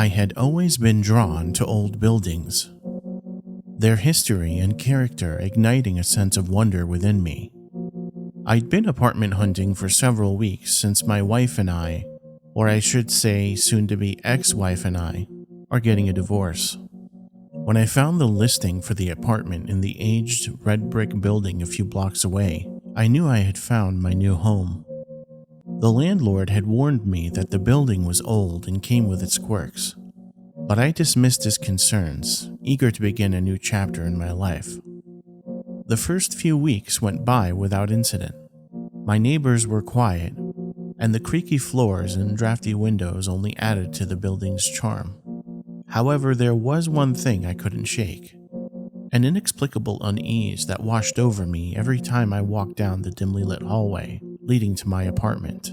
I had always been drawn to old buildings, their history and character igniting a sense of wonder within me. I'd been apartment hunting for several weeks since my wife and I, or I should say soon to be ex-wife and I, are getting a divorce. When I found the listing for the apartment in the aged red brick building a few blocks away, I knew I had found my new home. The landlord had warned me that the building was old and came with its quirks, but I dismissed his concerns, eager to begin a new chapter in my life. The first few weeks went by without incident. My neighbors were quiet, and the creaky floors and drafty windows only added to the building's charm. However, there was one thing I couldn't shake, an inexplicable unease that washed over me every time I walked down the dimly lit hallway leading to my apartment.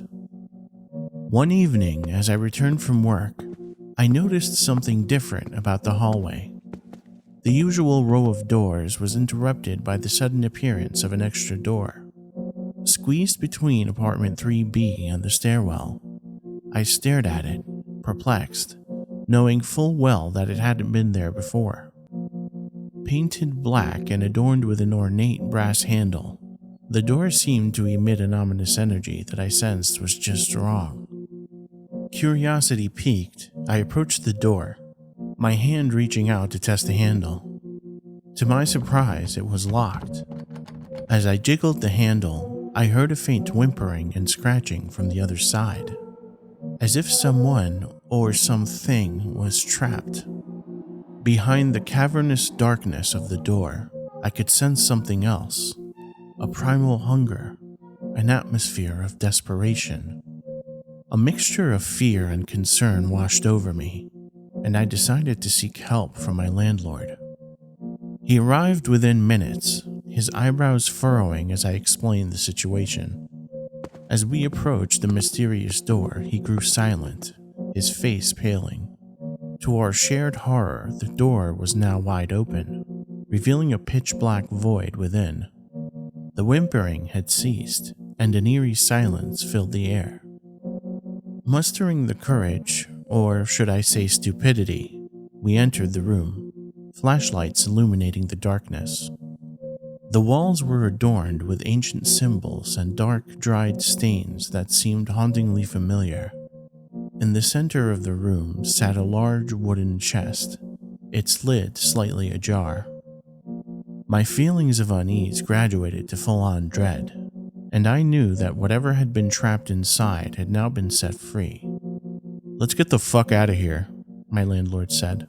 One evening, as I returned from work, I noticed something different about the hallway. The usual row of doors was interrupted by the sudden appearance of an extra door. Squeezed between apartment 3B and the stairwell, I stared at it, perplexed, knowing full well that it hadn't been there before. Painted black and adorned with an ornate brass handle, the door seemed to emit an ominous energy that I sensed was just wrong. Curiosity piqued, I approached the door, my hand reaching out to test the handle. To my surprise, it was locked. As I jiggled the handle, I heard a faint whimpering and scratching from the other side, as if someone or something was trapped. Behind the cavernous darkness of the door, I could sense something else, a primal hunger, an atmosphere of desperation. A mixture of fear and concern washed over me, and I decided to seek help from my landlord. He arrived within minutes, his eyebrows furrowing as I explained the situation. As we approached the mysterious door, he grew silent, his face paling. To our shared horror, the door was now wide open, revealing a pitch-black void within. The whimpering had ceased, and an eerie silence filled the air. Mustering the courage, or should I say stupidity, we entered the room, flashlights illuminating the darkness. The walls were adorned with ancient symbols and dark, dried stains that seemed hauntingly familiar. In the center of the room sat a large wooden chest, its lid slightly ajar. My feelings of unease graduated to full-on dread, and I knew that whatever had been trapped inside had now been set free. "Let's get the fuck out of here," my landlord said.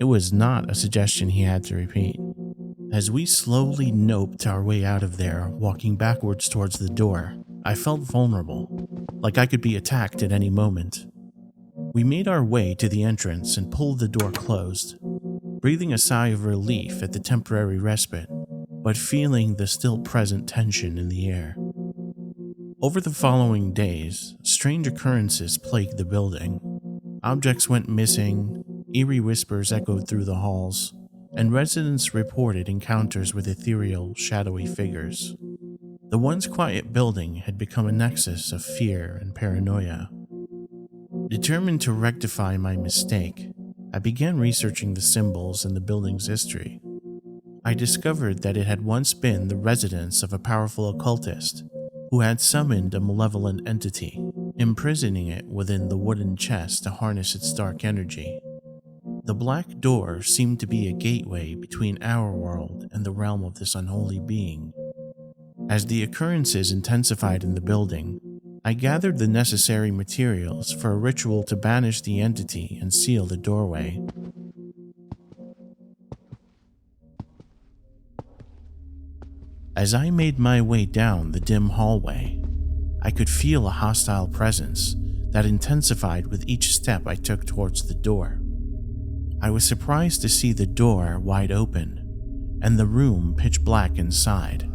It was not a suggestion he had to repeat. As we slowly noped our way out of there, walking backwards towards the door, I felt vulnerable, like I could be attacked at any moment. We made our way to the entrance and pulled the door closed, breathing a sigh of relief at the temporary respite, but feeling the still present tension in the air. Over the following days, strange occurrences plagued the building. Objects went missing, eerie whispers echoed through the halls, and residents reported encounters with ethereal, shadowy figures. The once quiet building had become a nexus of fear and paranoia. Determined to rectify my mistake, I began researching the symbols in the building's history. I discovered that it had once been the residence of a powerful occultist who had summoned a malevolent entity, imprisoning it within the wooden chest to harness its dark energy. The black door seemed to be a gateway between our world and the realm of this unholy being. As the occurrences intensified in the building, I gathered the necessary materials for a ritual to banish the entity and seal the doorway. As I made my way down the dim hallway, I could feel a hostile presence that intensified with each step I took towards the door. I was surprised to see the door wide open and the room pitch black inside.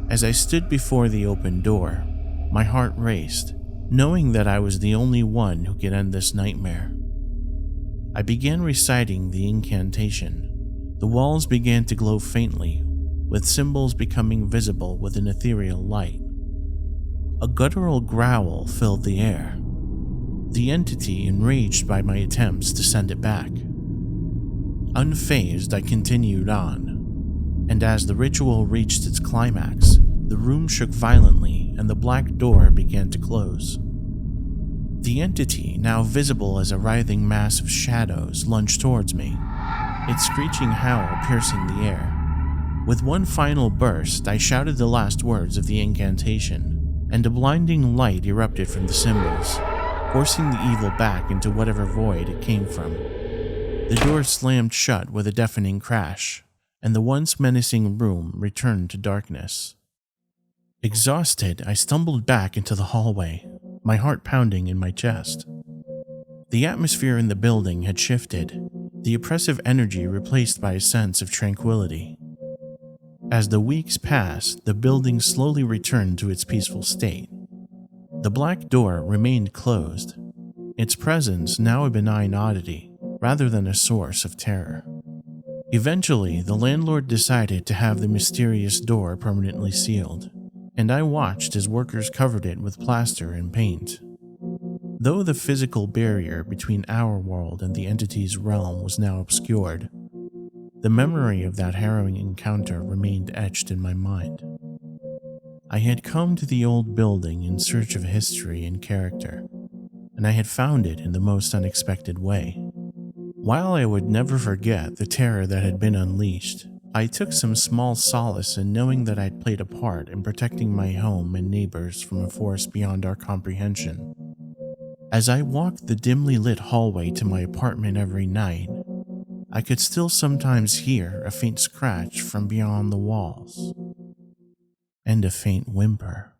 As I stood before the open door, my heart raced, knowing that I was the only one who could end this nightmare. I began reciting the incantation. The walls began to glow faintly, with symbols becoming visible with an ethereal light. A guttural growl filled the air. the entity enraged by my attempts to send it back. Unfazed, I continued on, and as the ritual reached its climax, the room shook violently and the black door began to close. The entity, now visible as a writhing mass of shadows, lunged towards me, its screeching howl piercing the air. With one final burst, I shouted the last words of the incantation, and a blinding light erupted from the symbols, forcing the evil back into whatever void it came from. The door slammed shut with a deafening crash, and the once menacing room returned to darkness. Exhausted, I stumbled back into the hallway, my heart pounding in my chest. The atmosphere in the building had shifted, the oppressive energy replaced by a sense of tranquility. As the weeks passed, the building slowly returned to its peaceful state. The black door remained closed, its presence now a benign oddity rather than a source of terror. Eventually, the landlord decided to have the mysterious door permanently sealed, and I watched as workers covered it with plaster and paint. Though the physical barrier between our world and the entity's realm was now obscured, the memory of that harrowing encounter remained etched in my mind. I had come to the old building in search of history and character, and I had found it in the most unexpected way. While I would never forget the terror that had been unleashed, I took some small solace in knowing that I'd played a part in protecting my home and neighbors from a force beyond our comprehension. As I walked the dimly lit hallway to my apartment every night, I could still sometimes hear a faint scratch from beyond the walls, and a faint whimper.